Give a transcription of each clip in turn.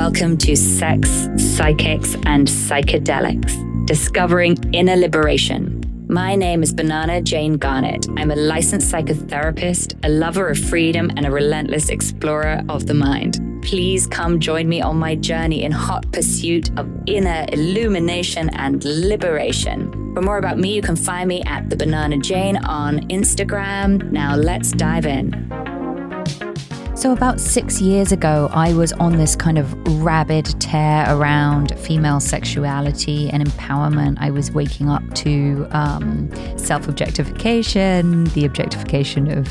Welcome to Sex, Psychics, and Psychedelics, Discovering Inner Liberation. My name is BananaJane Garnett. I'm a licensed psychotherapist, a lover of freedom, and a relentless explorer of the mind. Please come join me on my journey in hot pursuit of inner illumination and liberation. For more about me, you can find me at the BananaJane on Instagram. Now let's dive in. So about 6 years ago, I was on this kind of rabid tear around female sexuality and empowerment. I was waking up to self-objectification, the objectification of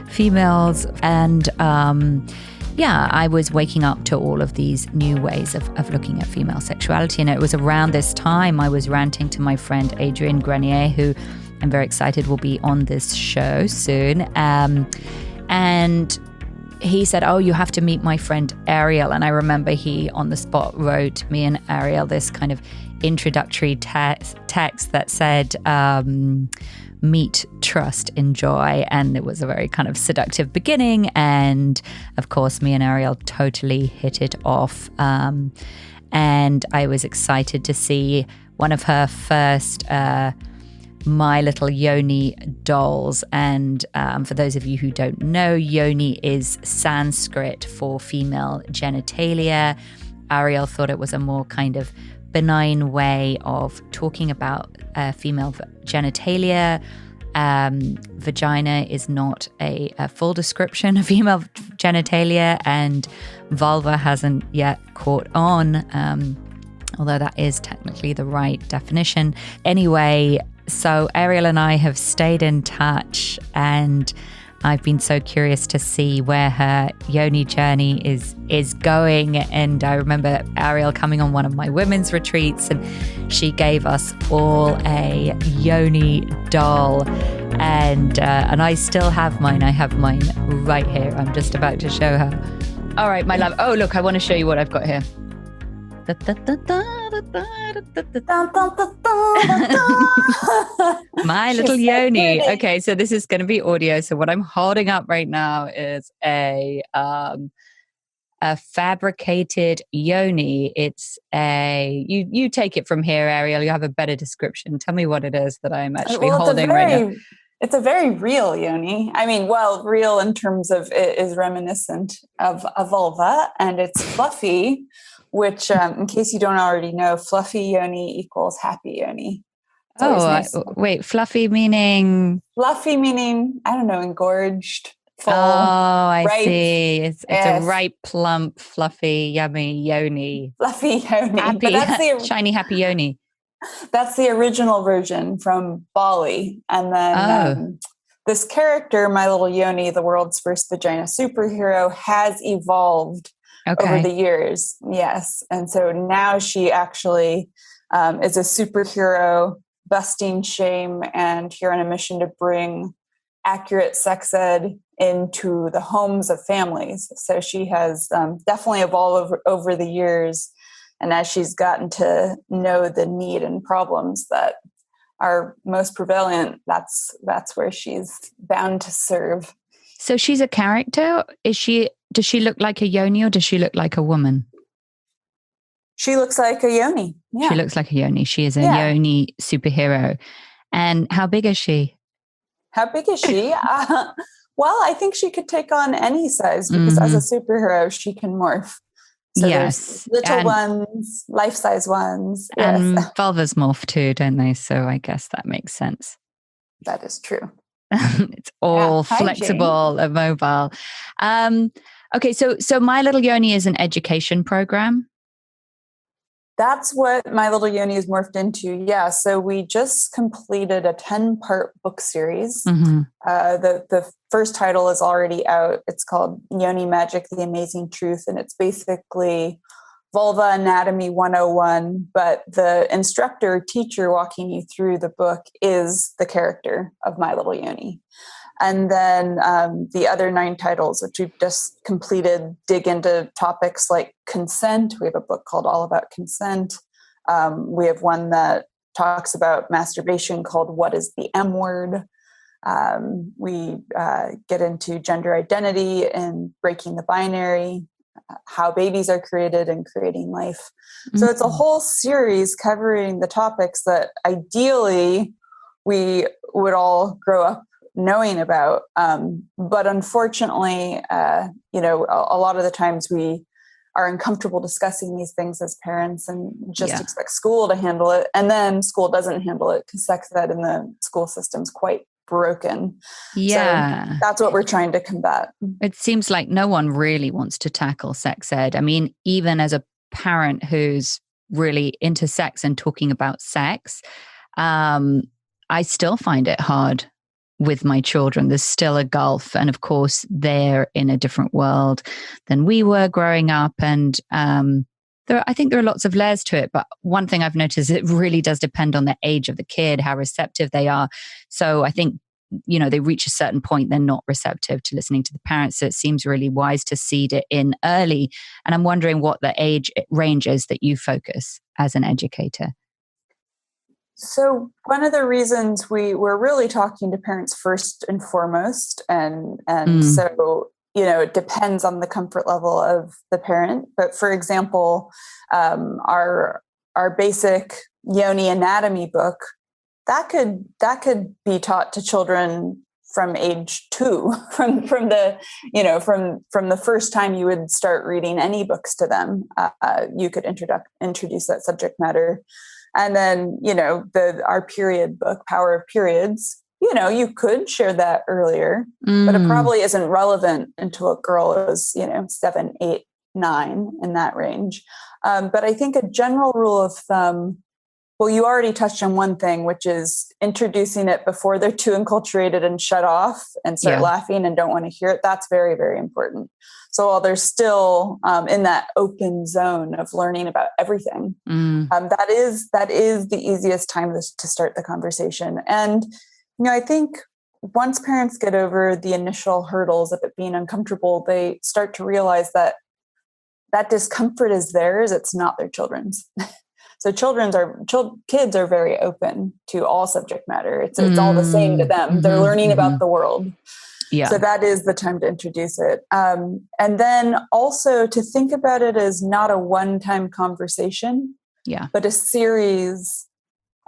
females, and I was waking up to all of these new ways of looking at female sexuality. And it was around this time I was ranting to my friend Adrian Grenier, who I'm very excited will be on this show soon. And he said, "Oh, you have to meet my friend Ariel." And I remember he on the spot wrote me and Ariel this kind of introductory text that said, meet, trust, enjoy. And it was a very kind of seductive beginning. And of course, me and Ariel totally hit it off. And I was excited to see one of her first My Little Yoni dolls. And for those of you who don't know, Yoni is Sanskrit for female genitalia. Ariel thought it was a more kind of benign way of talking about female genitalia. Vagina is not a full description of female genitalia, and vulva hasn't yet caught on, although that is technically the right definition. Anyway, so Ariel and I have stayed in touch, and I've been so curious to see where her Yoni journey is going. And I remember Ariel coming on one of my women's retreats, and she gave us all a Yoni doll, and I still have mine. I have mine right here. I'm just about to show her. All right, my love. Oh, look, I want to show you what I've got here. My little Yoni. Okay, so this is going to be audio. So what I'm holding up right now is a fabricated Yoni. It's you take it from here, Ariel. You have a better description. Tell me what it is that I'm actually holding right now. It's a very real Yoni. I mean, well, real in terms of it is reminiscent of a vulva, and it's fluffy. Which, in case you don't already know, fluffy Yoni equals happy Yoni. Wait, fluffy meaning? Fluffy meaning, I don't know, engorged, full. Oh, I ripe. See. It's a ripe, plump, fluffy, yummy Yoni. Fluffy Yoni. Happy, but that's shiny, happy Yoni. That's the original version from Bali. And then this character, My Little Yoni, the world's first vagina superhero, has evolved over the years. Yes. And so now she actually is a superhero busting shame and here on a mission to bring accurate sex ed into the homes of families. So she has definitely evolved over the years. And as she's gotten to know the need and problems that are most prevalent, that's where she's bound to serve. So she's a character. Does she look like a Yoni or does she look like a woman? She looks like a Yoni. Yeah. She looks like a Yoni. She is a Yoni superhero. And how big is she? How big is she? Well, I think she could take on any size because as a superhero, she can morph. So there's little ones, life-size ones. And vulvas morph too, don't they? So I guess that makes sense. That is true. It's all flexible and mobile. Okay, so My Little Yoni is an education program. That's what My Little Yoni is morphed into. Yeah. So we just completed a 10-part book series. Mm-hmm. The first title is already out. It's called Yoni Magic, The Amazing Truth. And it's basically Vulva Anatomy 101. But the instructor, teacher walking you through the book is the character of My Little Yoni. And then the other 9 titles, which we've just completed, dig into topics like consent. We have a book called All About Consent. We have one that talks about masturbation called What is the M Word? We get into gender identity and breaking the binary. how babies are created and creating life. So it's a whole series covering the topics that ideally we would all grow up knowing about. But unfortunately, a lot of the times we are uncomfortable discussing these things as parents and just expect school to handle it. And then school doesn't handle it because sex ed in the school system is quite broken. Yeah. So that's what we're trying to combat. It seems like no one really wants to tackle sex ed. I mean, even as a parent who's really into sex and talking about sex, I still find it hard with my children. There's still a gulf. And of course, they're in a different world than we were growing up. And I think there are lots of layers to it. But one thing I've noticed, it really does depend on the age of the kid, how receptive they are. So I think, they reach a certain point, they're not receptive to listening to the parents. So it seems really wise to seed it in early. And I'm wondering what the age range is that you focus as an educator. So one of the reasons we're really talking to parents first and foremost, and so, it depends on the comfort level of the parent. But for example, our basic Yoni anatomy book, that could be taught to children from age 2, from the first time you would start reading any books to them. You could introduce that subject matter. And then, our period book, Power of Periods, you could share that earlier, but it probably isn't relevant until a girl is, 7, 8, 9 in that range. But I think a general rule of thumb, well, you already touched on one thing, which is introducing it before they're too enculturated and shut off and start laughing and don't want to hear it. That's very, very important. So while they're still in that open zone of learning about everything, that is the easiest time to start the conversation. And, I think once parents get over the initial hurdles of it being uncomfortable, they start to realize that discomfort is theirs. It's not their children's. So kids are very open to all subject matter. It's all the same to them. They're learning about the world. Yeah. So that is the time to introduce it. And then also to think about it as not a one-time conversation, but a series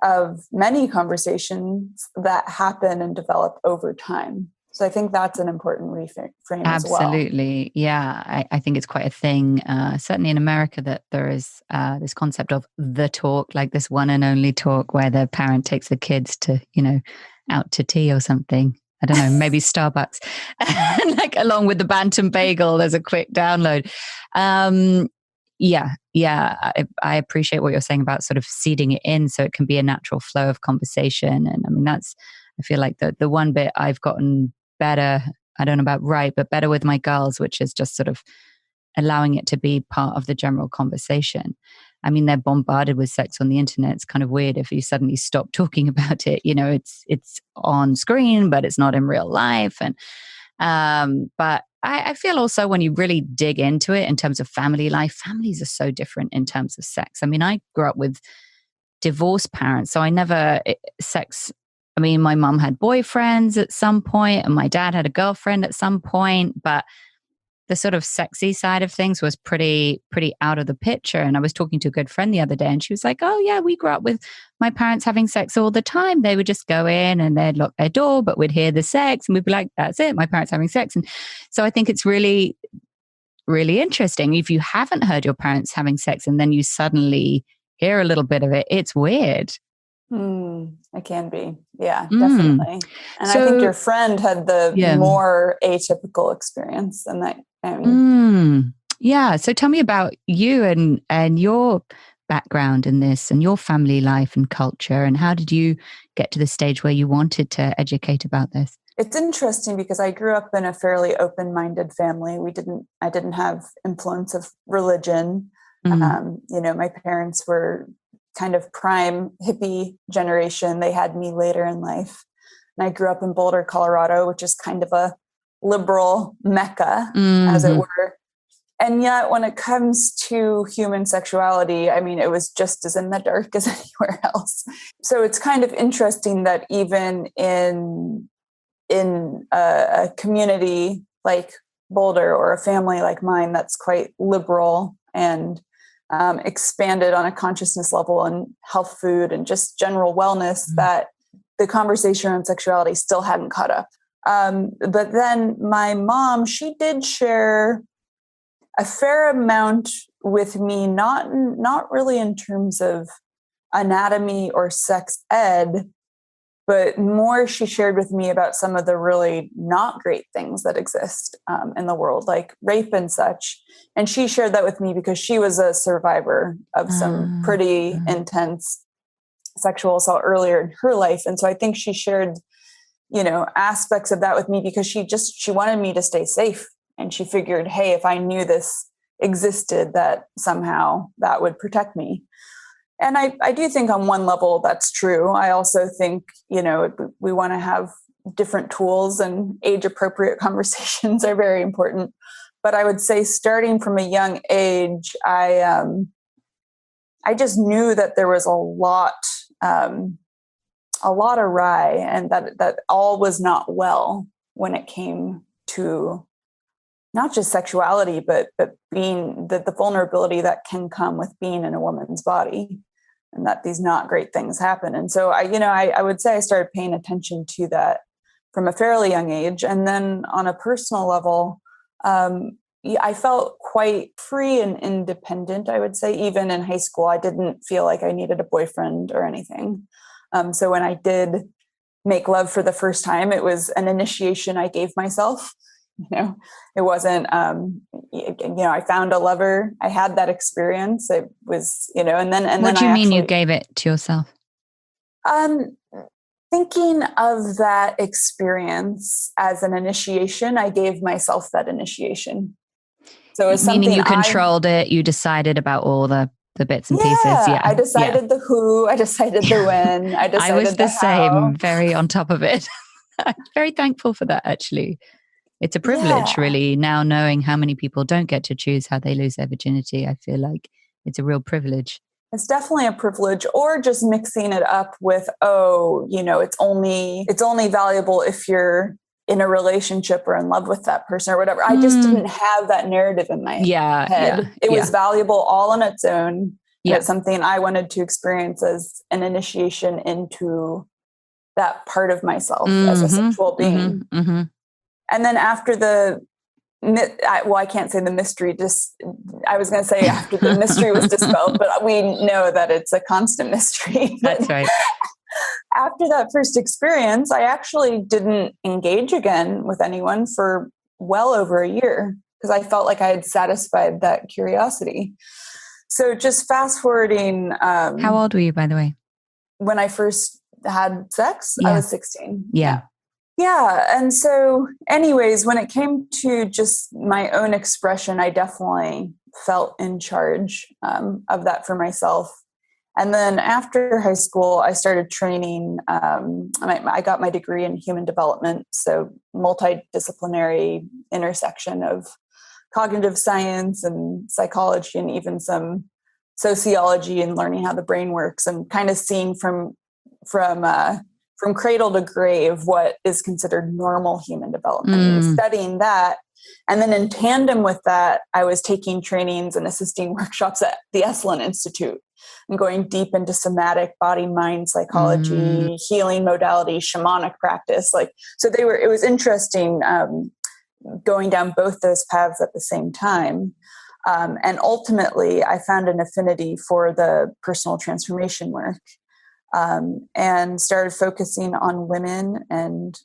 of many conversations that happen and develop over time. So I think that's an important reframe as well. Absolutely. Yeah. I think it's quite a thing, certainly in America, that there is this concept of the talk, like this one and only talk where the parent takes the kids to, out to tea or something. I don't know, maybe Starbucks. Like along with the Bantam bagel, there's a quick download. I appreciate what you're saying about sort of seeding it in so it can be a natural flow of conversation. And I mean, I feel like the one bit I've gotten better, I don't know about right, but better with my girls, which is just sort of allowing it to be part of the general conversation. I mean, they're bombarded with sex on the internet. It's kind of weird if you suddenly stop talking about it. It's on screen, but it's not in real life. And but I feel also when you really dig into it in terms of family life, families are so different in terms of sex. I mean, I grew up with divorced parents, so I never sex. I mean, my mom had boyfriends at some point and my dad had a girlfriend at some point, but the sort of sexy side of things was pretty out of the picture. And I was talking to a good friend the other day and she was like, oh yeah, we grew up with my parents having sex all the time. They would just go in and they'd lock their door, but we'd hear the sex and we'd be like, that's it, my parents having sex. And so I think it's really, really interesting. If you haven't heard your parents having sex and then you suddenly hear a little bit of it, it's weird. It can be. Yeah, definitely. And so, I think your friend had the more atypical experience than that. Yeah. So tell me about you and your background in this and your family life and culture, and how did you get to the stage where you wanted to educate about this? It's interesting because I grew up in a fairly open-minded family. I didn't have influence of religion. My parents were kind of prime hippie generation. They had me later in life. And I grew up in Boulder, Colorado, which is kind of a liberal mecca, as it were. And yet when it comes to human sexuality, I mean, it was just as in the dark as anywhere else. So it's kind of interesting that even in a community like Boulder or a family like mine that's quite liberal and expanded on a consciousness level and health food and just general wellness, that the conversation on sexuality still hadn't caught up. But then my mom, she did share a fair amount with me, not really in terms of anatomy or sex ed, but more she shared with me about some of the really not great things that exist in the world, like rape and such. And she shared that with me because she was a survivor of some pretty intense sexual assault earlier in her life. And so I think she shared, aspects of that with me because she wanted me to stay safe. And she figured, hey, if I knew this existed, that somehow that would protect me. And I do think on one level that's true. I also think, we want to have different tools, and age appropriate conversations are very important. But I would say starting from a young age, I just knew that there was a lot awry, and that all was not well when it came to not just sexuality, but being the vulnerability that can come with being in a woman's body, and that these not great things happen. And so I would say I started paying attention to that from a fairly young age. And then on a personal level, I felt quite free and independent, I would say. Even in high school, I didn't feel like I needed a boyfriend or anything. So when I did make love for the first time, it was an initiation I gave myself. It wasn't, I found a lover. I had that experience. It was, and then what do you mean you gave it to yourself? Thinking of that experience as an initiation, I gave myself that initiation. So it's meaning you controlled it. You decided about all the bits and pieces. Yeah. I decided the who, I decided the when, I decided I was the same, how. very on top of it. I'm very thankful for that, actually. It's a privilege, really, now knowing how many people don't get to choose how they lose their virginity. I feel like it's a real privilege. It's definitely a privilege, or just mixing it up with, it's only valuable if you're in a relationship or in love with that person or whatever. I just didn't have that narrative in my head. It was valuable all on its own. Yeah. It's something I wanted to experience as an initiation into that part of myself as a sexual being. And then after I can't say the mystery, I was going to say after the mystery was dispelled, but we know that it's a constant mystery. That's right. After that first experience, I actually didn't engage again with anyone for well over a year because I felt like I had satisfied that curiosity. So just fast forwarding. How old were you, by the way? When I first had sex, I was 16. Yeah. And so anyways, when it came to just my own expression, I definitely felt in charge of that for myself. And then after high school, I started training. I got my degree in human development, so multidisciplinary intersection of cognitive science and psychology and even some sociology and learning how the brain works and kind of seeing from cradle to grave what is considered normal human development and studying that. And then in tandem with that, I was taking trainings and assisting workshops at the Esalen Institute and going deep into somatic body-mind psychology, healing modalities, shamanic practice. It was interesting going down both those paths at the same time. And ultimately, I found an affinity for the personal transformation work. And started focusing on women and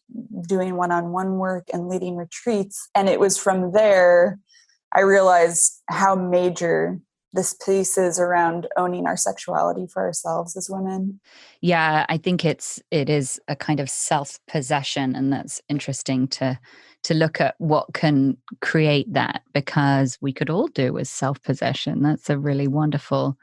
doing one-on-one work and leading retreats. And it was from there I realized how major this piece is around owning our sexuality for ourselves as women. Yeah, I think it is a kind of self-possession, and that's interesting to look at what can create that, because we could all do with self-possession. That's a really wonderful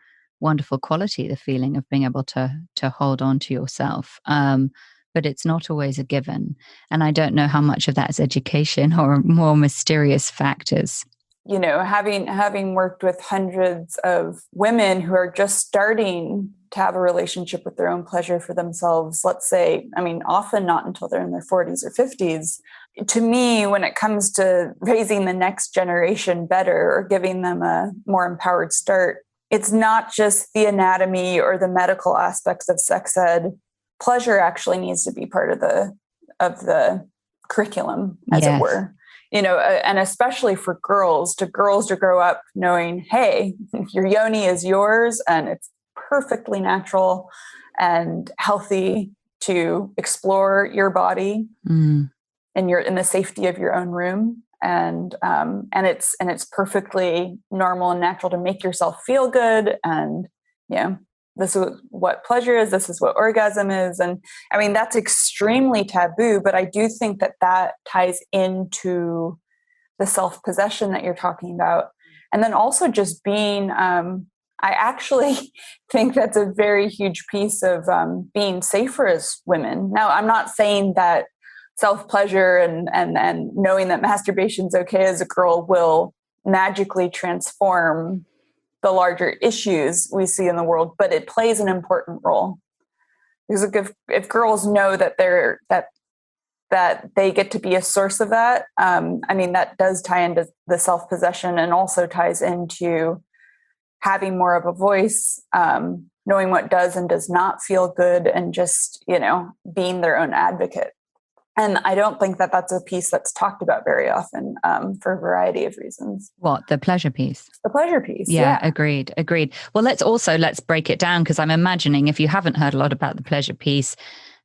quality, the feeling of being able to hold on to yourself. But it's not always a given. And I don't know how much of that is education or more mysterious factors. Having worked with hundreds of women who are just starting to have a relationship with their own pleasure for themselves, let's say, often not until they're in their 40s or 50s, to me, when it comes to raising the next generation better or giving them a more empowered start, it's not just the anatomy or the medical aspects of sex ed. Pleasure actually needs to be part of the curriculum, as it were. And especially for girls to grow up knowing, hey, your yoni is yours and it's perfectly natural and healthy to explore your body and you're in the safety of your own room. And it's perfectly normal and natural to make yourself feel good. And, this is what pleasure is. This is what orgasm is. And I mean, that's extremely taboo, but I do think that ties into the self-possession that you're talking about. And then also just being, I actually think that's a very huge piece of being safer as women. Now, I'm not saying that self-pleasure and knowing that masturbation is okay as a girl will magically transform the larger issues we see in the world, but it plays an important role. Because if girls know that that they get to be a source of that, that does tie into the self-possession and also ties into having more of a voice, knowing what does and does not feel good, and just, being their own advocate. And I don't think that that's a piece that's talked about very often for a variety of reasons. What, the pleasure piece? The pleasure piece. Yeah. Agreed. Well, let's break it down, because I'm imagining if you haven't heard a lot about the pleasure piece,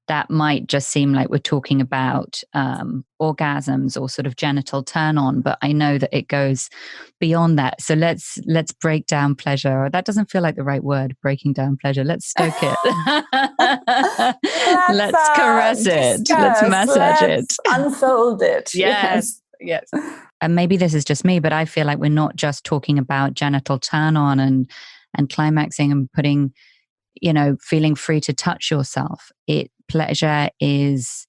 that might just seem like we're talking about orgasms or sort of genital turn on, but I know that it goes beyond that. So let's break down pleasure. That doesn't feel like the right word, breaking down pleasure. Let's stoke it. Let's caress it. Let's massage it. Unfold it. Yes. And maybe this is just me, but I feel like we're not just talking about genital turn on and climaxing and putting, feeling free to touch yourself. Pleasure is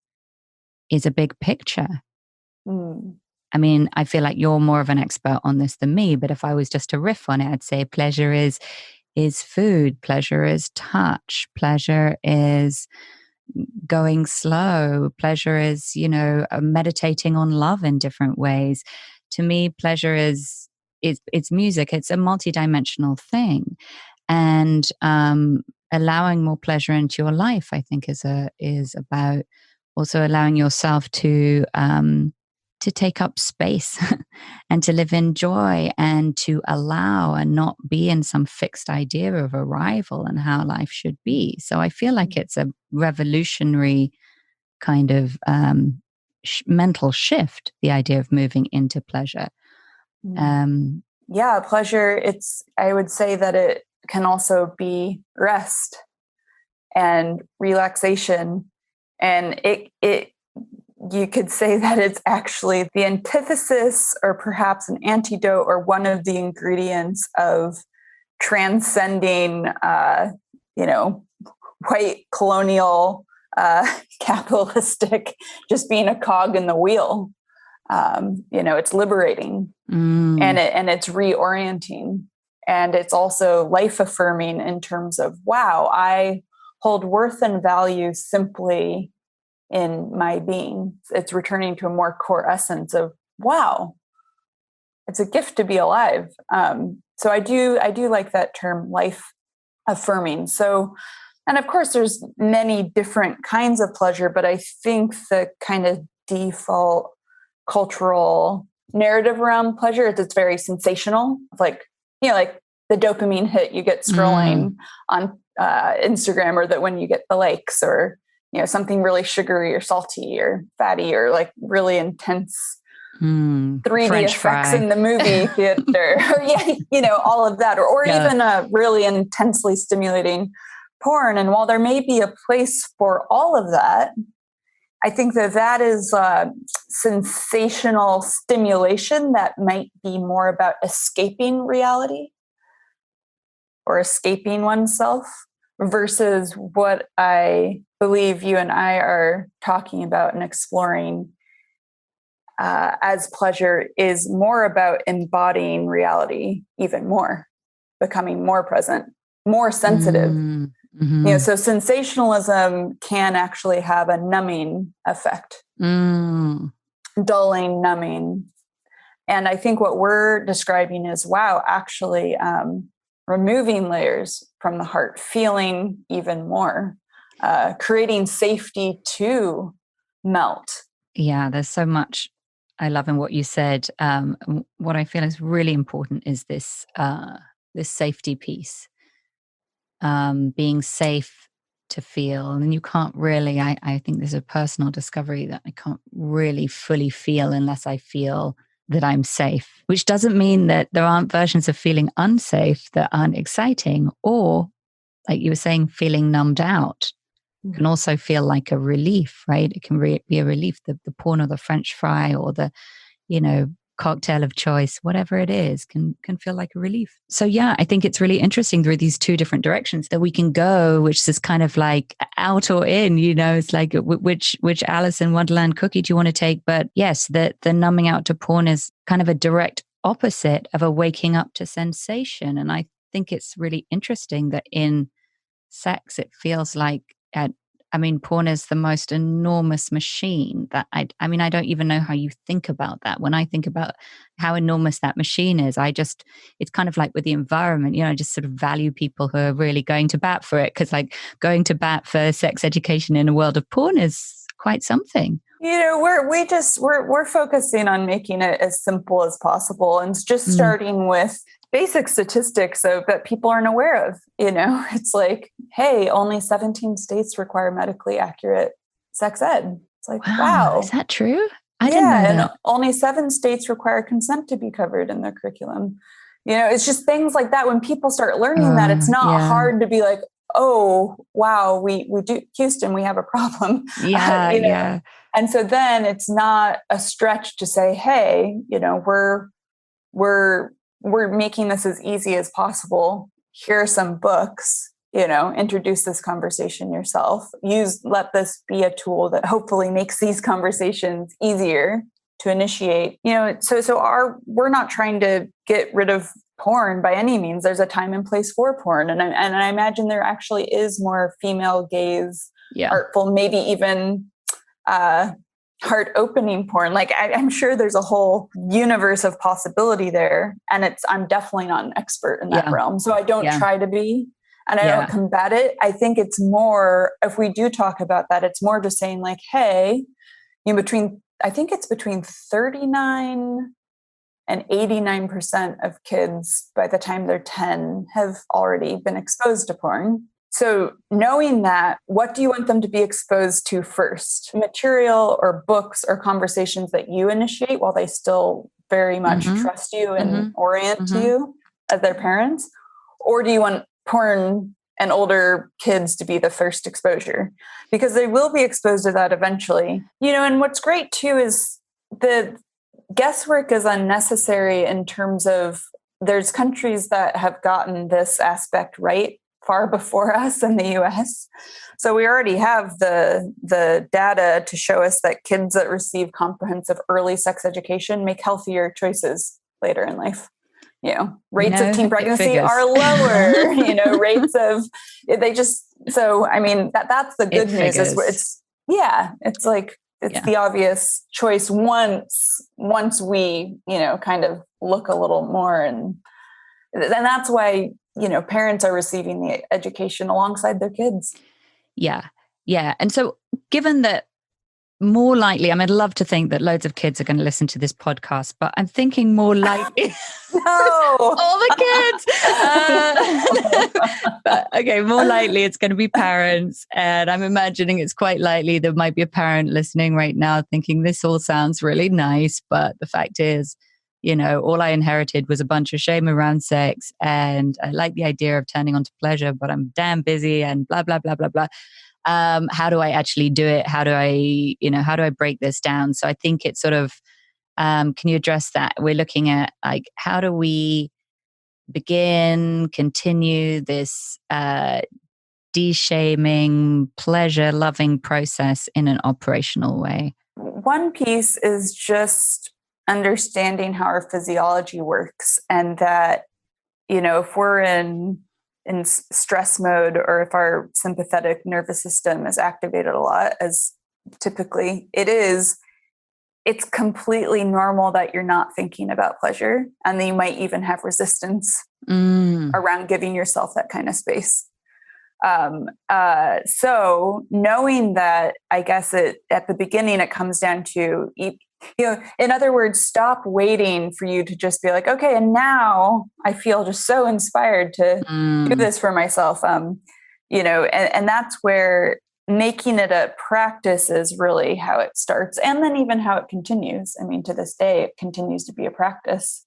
a big picture. I mean, I feel like you're more of an expert on this than me, but if I was just to riff on it, I'd say pleasure is food, pleasure is touch, pleasure is going slow, pleasure is, meditating on love in different ways. To me, pleasure is music. It's a multidimensional thing. And allowing more pleasure into your life, I think, is about also allowing yourself to take up space and to live in joy and to allow and not be in some fixed idea of arrival and how life should be. So I feel like it's a revolutionary kind of mental shift, the idea of moving into pleasure. Pleasure. I would say that it can also be rest and relaxation. And you could say that it's actually the antithesis or perhaps an antidote or one of the ingredients of transcending, white colonial, capitalistic, just being a cog in the wheel. It's liberating and it's reorienting. And it's also life affirming in terms of, wow, I hold worth and value simply in my being. It's returning to a more core essence of, wow, it's a gift to be alive. So I do like that term, life affirming. So, and of course there's many different kinds of pleasure, but I think the kind of default cultural narrative around pleasure is it's very sensational. Like the dopamine hit you get scrolling on Instagram, or that when you get the likes, or something really sugary or salty or fatty or like really intense 3D French effects fry in the movie theater, or all of that, or even a really intensely stimulating porn. And while there may be a place for all of that, I think that is sensational stimulation that might be more about escaping reality or escaping oneself, versus what I believe you and I are talking about and exploring as pleasure is more about embodying reality even more, becoming more present, more sensitive. So sensationalism can actually have a numbing effect. dulling, numbing. And I think what we're describing is, wow, actually removing layers from the heart, feeling even more, creating safety to melt. Yeah, there's so much I love in what you said. What I feel is really important is this safety piece, being safe to feel. And you can't really, I think there's a personal discovery that I can't really fully feel unless I feel that I'm safe, which doesn't mean that there aren't versions of feeling unsafe that aren't exciting, or like you were saying, feeling numbed out can also feel like a relief, right? It can be a relief. The porn or the French fry or the, cocktail of choice, whatever it is, can feel like a relief. So yeah, I think it's really interesting through these two different directions that we can go, which is kind of like out or in, it's like which Alice in Wonderland cookie do you want to take? But yes, the numbing out to porn is kind of a direct opposite of a waking up to sensation. And I think it's really interesting that in sex, it feels like porn is the most enormous machine that I don't even know how you think about that. When I think about how enormous that machine is, it's kind of like with the environment, I just sort of value people who are really going to bat for it, because like going to bat for sex education in a world of porn is quite something. We're focusing on making it as simple as possible, and just starting with basic statistics that people aren't aware of. It's like, hey, only 17 states require medically accurate sex ed. It's like, wow. Is that true? I didn't know that. And only 7 states require consent to be covered in their curriculum. It's just things like that. When people start learning that, it's not hard to be like, oh, wow, we do, Houston, we have a problem. Yeah. And so then it's not a stretch to say, hey, we're making this as easy as possible. Here are some books, introduce this conversation yourself. Let this be a tool that hopefully makes these conversations easier to initiate. We're not trying to get rid of porn by any means. There's a time and place for porn. And I imagine there actually is more female gaze, artful, maybe even heart opening porn. Like I'm sure there's a whole universe of possibility there. And I'm definitely not an expert in that realm. So I don't try to be, and I don't combat it. I think it's more, if we do talk about that, it's more just saying like, hey, I think it's between 39 and 89% of kids by the time they're 10 have already been exposed to porn. So knowing that, what do you want them to be exposed to first? Material or books or conversations that you initiate while they still very much trust you and orient to you as their parents? Or do you want porn and older kids to be the first exposure? Because they will be exposed to that eventually. And what's great too is the guesswork is unnecessary in terms of there's countries that have gotten this aspect right far before us in the US. So we already have the data to show us that kids that receive comprehensive early sex education make healthier choices later in life. Rates of teen pregnancy are lower, rates of, that's the good news. It's like, it's the obvious choice once we, kind of look a little more, and that's why, parents are receiving the education alongside their kids. Yeah. And so given that more likely, I'd love to think that loads of kids are going to listen to this podcast, but I'm thinking more likely. No, all the kids. But okay, more likely it's going to be parents. And I'm imagining it's quite likely there might be a parent listening right now thinking this all sounds really nice, but the fact is, all I inherited was a bunch of shame around sex, and I like the idea of turning on to pleasure, but I'm damn busy and blah, blah, blah, blah, blah. How do I actually do it? How do I break this down? So I think it's sort of, can you address that? We're looking at like, how do we continue this de-shaming, pleasure-loving process in an operational way? One piece is just understanding how our physiology works, and that, if we're in stress mode, or if our sympathetic nervous system is activated a lot, as typically it is, it's completely normal that you're not thinking about pleasure. And then you might even have resistance around giving yourself that kind of space. So knowing that, I guess at the beginning, it comes down to, in other words, stop waiting for you to just be like, okay, and now I feel just so inspired to do this for myself. And that's where making it a practice is really how it starts. And then even how it continues. I mean, to this day, it continues to be a practice.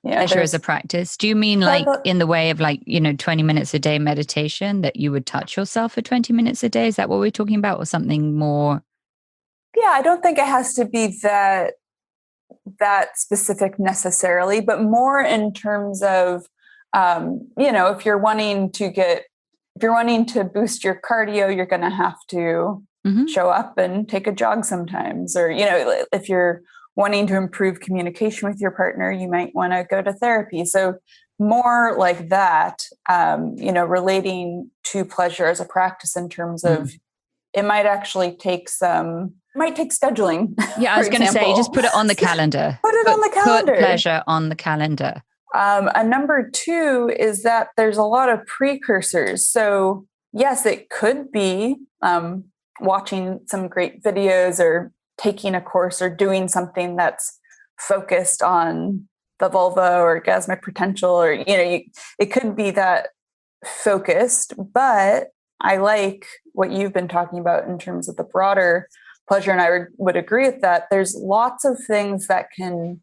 Pleasure as a practice. Do you mean like in the way of 20 minutes a day meditation, that you would touch yourself for 20 minutes a day? Is that what we're talking about, or something more? Yeah, I don't think it has to be that specific necessarily, but more in terms of, if you're wanting to boost your cardio, you're going to have to show up and take a jog sometimes. Or, if you're wanting to improve communication with your partner, you might want to go to therapy. So more like that, relating to pleasure as a practice in terms of, it might actually take scheduling. Yeah, I was going to say, just put it on the calendar. Put pleasure on the calendar. Number 2 is that there's a lot of precursors. So yes, it could be watching some great videos or taking a course or doing something that's focused on the vulva or orgasmic potential, or, it could be that focused. But I like what you've been talking about in terms of the broader pleasure. And I would agree with that. There's lots of things that can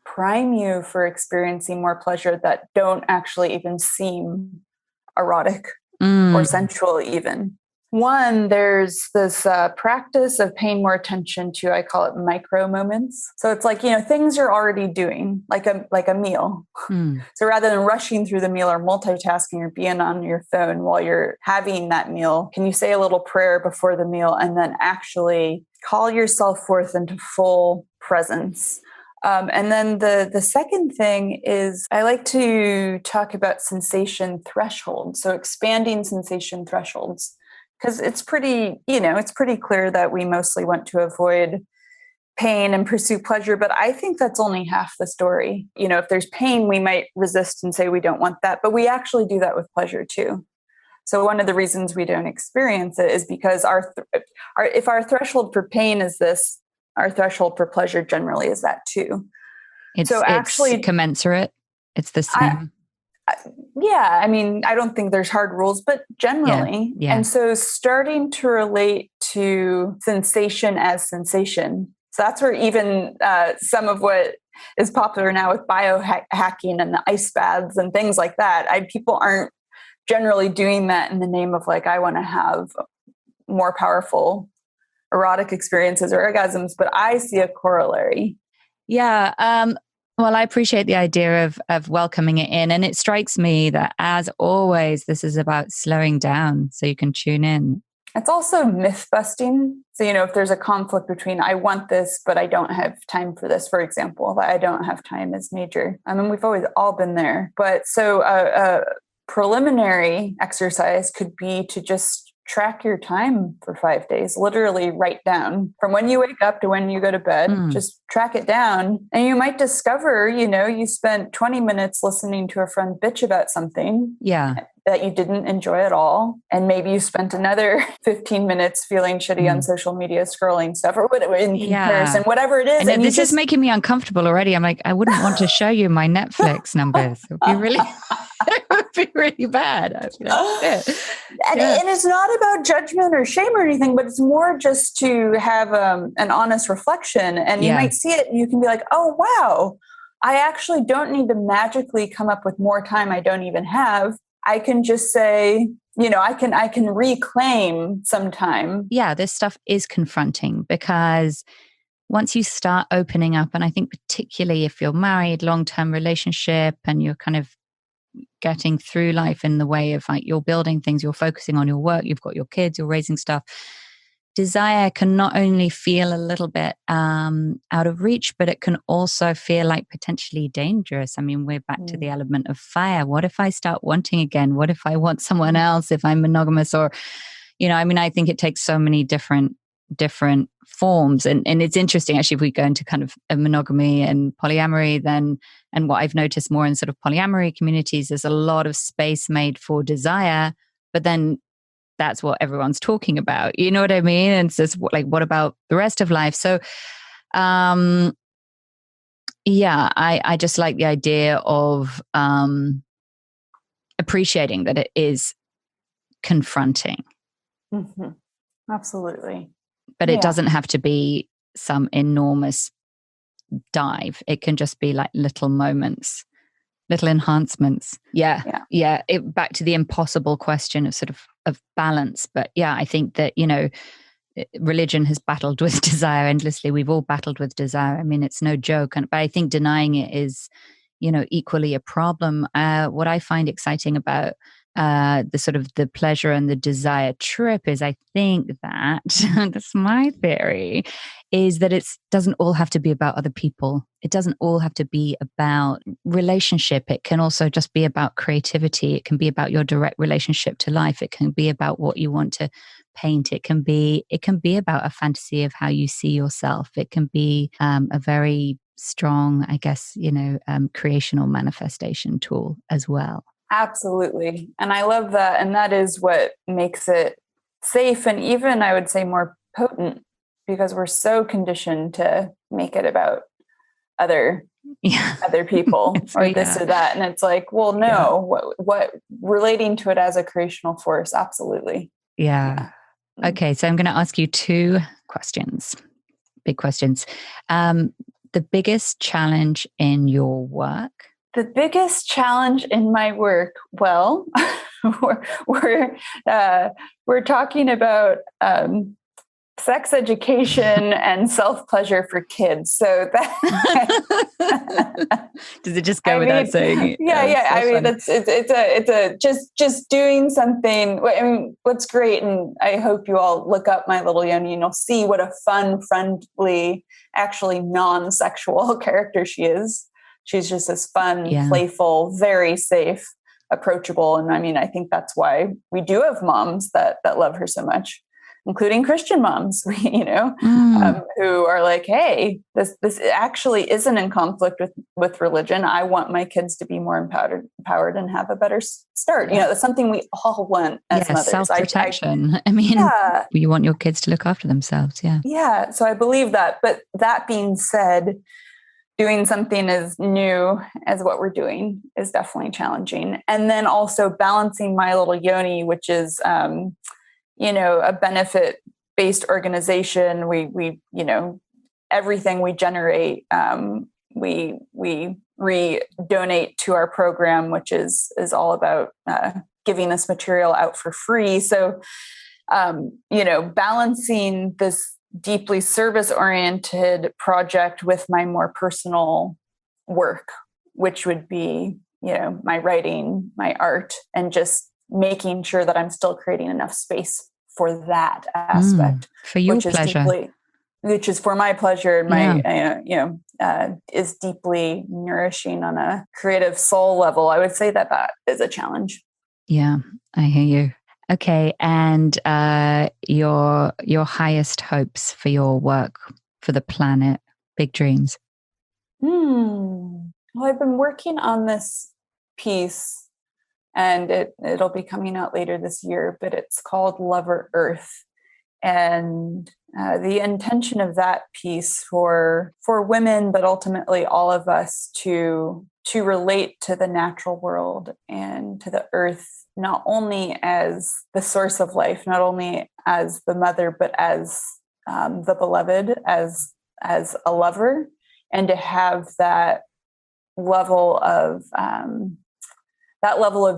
prime you for experiencing more pleasure that don't actually even seem erotic or sensual even. One, there's this practice of paying more attention to, I call it micro moments. So it's like, things you're already doing, like a meal. So rather than rushing through the meal or multitasking or being on your phone while you're having that meal, can you say a little prayer before the meal and then actually call yourself forth into full presence? And then the second thing is, I like to talk about sensation thresholds. So expanding sensation thresholds. Because it's pretty clear that we mostly want to avoid pain and pursue pleasure. But I think that's only half the story. If there's pain, we might resist and say we don't want that. But we actually do that with pleasure too. So one of the reasons we don't experience it is because if our threshold for pain is this, our threshold for pleasure generally is that too. It's commensurate. It's the same. Yeah, I mean, I don't think there's hard rules, but generally. Yeah. And so starting to relate to sensation as sensation. So that's where even some of what is popular now with biohacking and the ice baths and things like that. People aren't generally doing that in the name of I want to have more powerful erotic experiences or orgasms, but I see a corollary. Yeah. Well, I appreciate the idea of welcoming it in. And it strikes me that, as always, this is about slowing down so you can tune in. It's also myth busting. So, if there's a conflict between I want this, but I don't have time for this, for example, that I don't have time is major. I mean, we've always all been there. But so a preliminary exercise could be to just track your time for 5 days, literally write down from when you wake up to when you go to bed, just track it down. And you might discover, you spent 20 minutes listening to a friend bitch about something. Yeah. That you didn't enjoy at all. And maybe you spent another 15 minutes feeling shitty on social media, scrolling stuff or whatever in comparison, whatever it is. And this is making me uncomfortable already. I'm like, I wouldn't want to show you my Netflix numbers. It would be really bad. And it's not about judgment or shame or anything, but it's more just to have an honest reflection. And you might see it and you can be like, oh, wow, I actually don't need to magically come up with more time I don't even have. I can just say, I can reclaim some time. Yeah, this stuff is confronting, because once you start opening up, and I think particularly if you're married, long-term relationship, and you're kind of getting through life in the way of you're building things, you're focusing on your work, you've got your kids, you're raising stuff. Desire can not only feel a little bit out of reach, but it can also feel like potentially dangerous. I mean, we're back to the element of fire. What if I start wanting again? What if I want someone else, if I'm monogamous? Or, I think it takes so many different different forms. And it's interesting, actually, if we go into kind of a monogamy and polyamory, then, and what I've noticed more in sort of polyamory communities, there's a lot of space made for desire, but then that's what everyone's talking about. You know what I mean? And it's just like, what about the rest of life? So, yeah, I just like the idea of appreciating that it is confronting. Mm-hmm. Absolutely. But it doesn't have to be some enormous dive. It can just be like little moments, little enhancements. Yeah. Back to the impossible question of sort of balance. But yeah, I think that, you know, religion has battled with desire endlessly. We've all battled with desire. I mean, it's no joke. But I think denying it is, you know, equally a problem. What I find exciting about the sort of the pleasure and the desire trip is, I think that that's my theory, is that it doesn't all have to be about other people. It doesn't all have to be about relationship. It can also just be about creativity. It can be about your direct relationship to life. It can be about what you want to paint. It can be about a fantasy of how you see yourself. It can be a very strong, I guess, you know, creational manifestation tool as well. Absolutely. And I love that. And that is what makes it safe and even, I would say, more potent, because we're so conditioned to make it about other people or this or that. And it's like, well, no, what relating to it as a creational force. Absolutely. Yeah. Okay. So I'm going to ask you two questions, big questions. The biggest challenge in your work? The biggest challenge in my work, well, we're talking about sex education and self-pleasure for kids. So that does it just go without saying? Yeah. I mean, it's a just doing something. I mean, what's great, and I hope you all look up My Little Yoni and you'll see what a fun, friendly, actually non-sexual character she is. She's just this fun, playful, very safe, approachable. And I mean, I think that's why we do have moms that love her so much, including Christian moms, who are like, hey, this actually isn't in conflict with religion. I want my kids to be more empowered and have a better start. You know, that's something we all want as mothers. Self-protection. I mean, you want your kids to look after themselves. Yeah. Yeah. So I believe that. But that being said, doing something as new as what we're doing is definitely challenging. And then also balancing My Little Yoni, which is, a benefit-based organization. We everything we generate, we donate to our program, which is all about giving this material out for free. So, balancing this deeply service-oriented project with my more personal work, which would be, my writing, my art, and just making sure that I'm still creating enough space for that aspect. For your pleasure. Which is for my pleasure and my, is deeply nourishing on a creative soul level. I would say that is a challenge. Yeah, I hear you. Okay, and your highest hopes for your work, for the planet, big dreams? Well, I've been working on this piece, and it'll be coming out later this year, but it's called Lover Earth. And the intention of that piece for women, but ultimately all of us to relate to the natural world and to the earth, not only as the source of life, not only as the mother, but as the beloved, as a lover, and to have that level of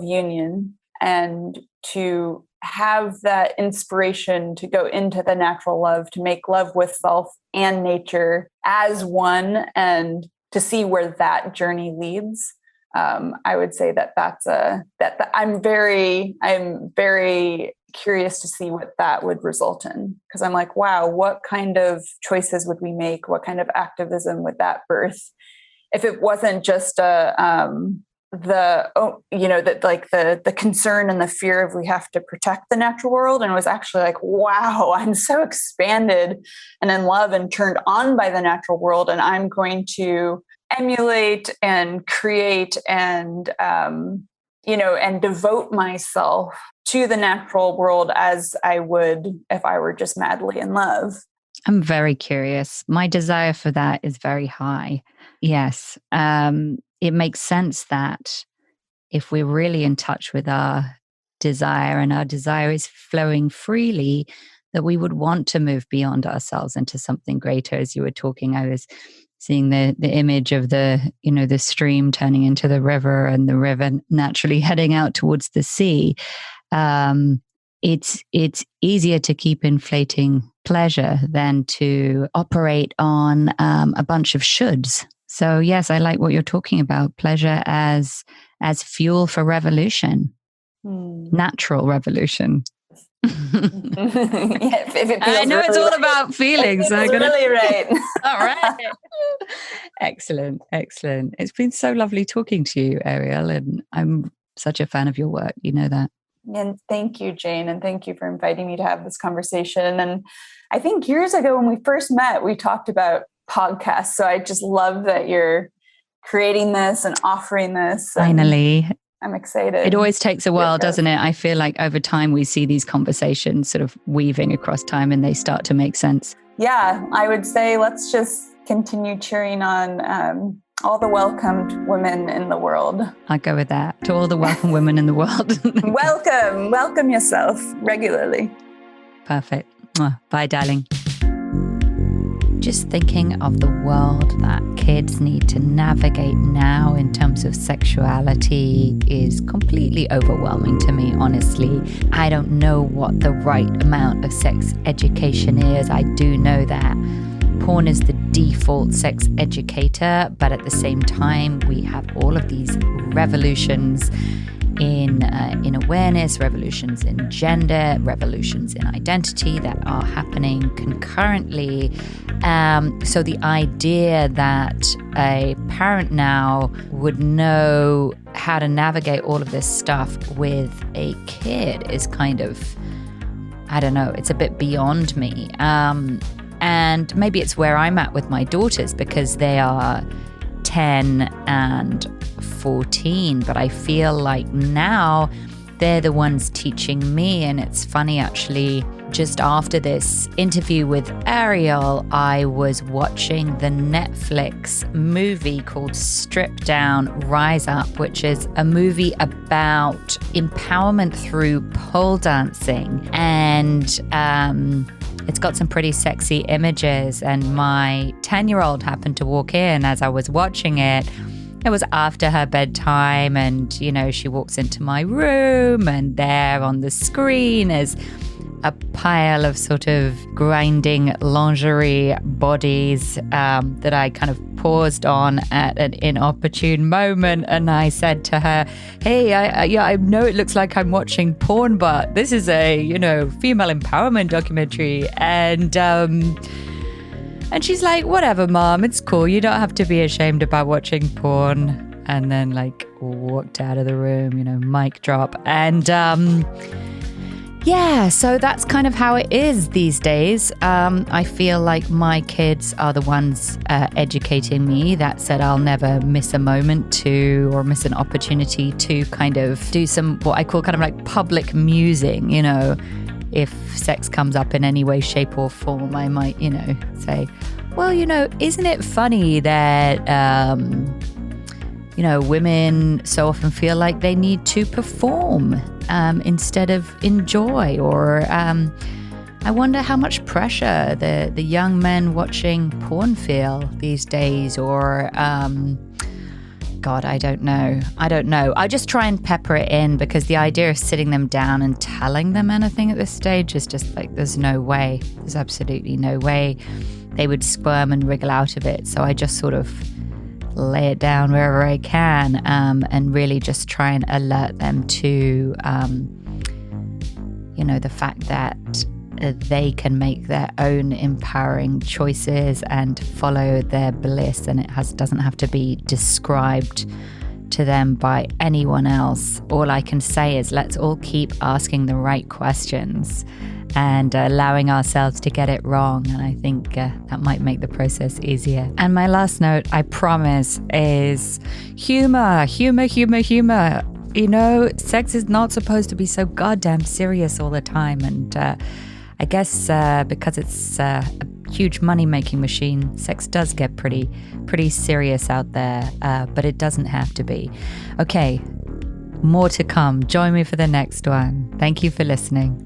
union, and to have that inspiration to go into the natural love, to make love with self and nature as one, and to see where that journey leads. I would say that I'm very curious to see what that would result in, because I'm like, wow, what kind of choices would we make? What kind of activism would that birth? If it wasn't just the the concern and the fear of we have to protect the natural world, and it was actually like, wow, I'm so expanded and in love and turned on by the natural world, and I'm going to emulate and create and and devote myself to the natural world as I would if I were just madly in love. I'm very curious. My desire for that is very high. Yes. It makes sense that if we're really in touch with our desire and our desire is flowing freely, that we would want to move beyond ourselves into something greater. As you were talking, I was seeing the image of the stream turning into the river and the river naturally heading out towards the sea. It's easier to keep inflating pleasure than to operate on a bunch of shoulds. So yes, I like what you're talking about. Pleasure as fuel for revolution, natural revolution. If it feels I know, really it's all right. About feelings. Really right. All right. Excellent. It's been so lovely talking to you, Ariel, and I'm such a fan of your work. You know that. And thank you, Jane, and thank you for inviting me to have this conversation. And I think years ago when we first met, we talked about podcasts. So I just love that you're creating this and offering this. Finally. I'm excited. It always takes a while, doesn't it? I feel like over time we see these conversations sort of weaving across time and they start to make sense. Yeah, I would say let's just continue cheering on all the welcomed women in the world. I go with that. To all the welcome women in the world. Welcome yourself regularly. Perfect. Bye, darling. Just thinking of the world that kids need to navigate now in terms of sexuality is completely overwhelming to me, honestly. I don't know what the right amount of sex education is. I do know that porn is the default sex educator, but at the same time, we have all of these revolutions in awareness, revolutions in gender, revolutions in identity that are happening concurrently. So the idea that a parent now would know how to navigate all of this stuff with a kid is kind of, I don't know, it's a bit beyond me. And maybe it's where I'm at with my daughters because they are 10 and 14, but I feel like now they're the ones teaching me. And it's funny, actually, just after this interview with Ariel, I was watching the Netflix movie called Strip Down, Rise Up, which is a movie about empowerment through pole dancing. And it's got some pretty sexy images. And my 10-year-old happened to walk in as I was watching it. It was after her bedtime, and, she walks into my room, and there on the screen is a pile of sort of grinding lingerie bodies that I kind of paused on at an inopportune moment. And I said to her, hey, I know it looks like I'm watching porn, but this is a, female empowerment documentary. And she's like, whatever, Mom, it's cool. You don't have to be ashamed about watching porn. And then walked out of the room, mic drop. And so that's kind of how it is these days. I feel like my kids are the ones educating me. That said, I'll never miss a moment or miss an opportunity to kind of do some, what I call kind of like public musing, If sex comes up in any way, shape or form, I might, say, well, isn't it funny that, women so often feel like they need to perform instead of enjoy? Or I wonder how much pressure the young men watching porn feel these days. Or God, I don't know. I just try and pepper it in, because the idea of sitting them down and telling them anything at this stage is just like, there's no way. There's absolutely no way they would squirm and wriggle out of it. So I just sort of lay it down wherever I can, and really just try and alert them to, the fact that they can make their own empowering choices and follow their bliss, and it doesn't have to be described to them by anyone else. All I can say is let's all keep asking the right questions and allowing ourselves to get it wrong. And I think that might make the process easier. And my last note, I promise, is humor. You know, sex is not supposed to be so goddamn serious all the time. And I guess because it's a huge money-making machine, sex does get pretty serious out there, but it doesn't have to be. Okay, more to come. Join me for the next one. Thank you for listening.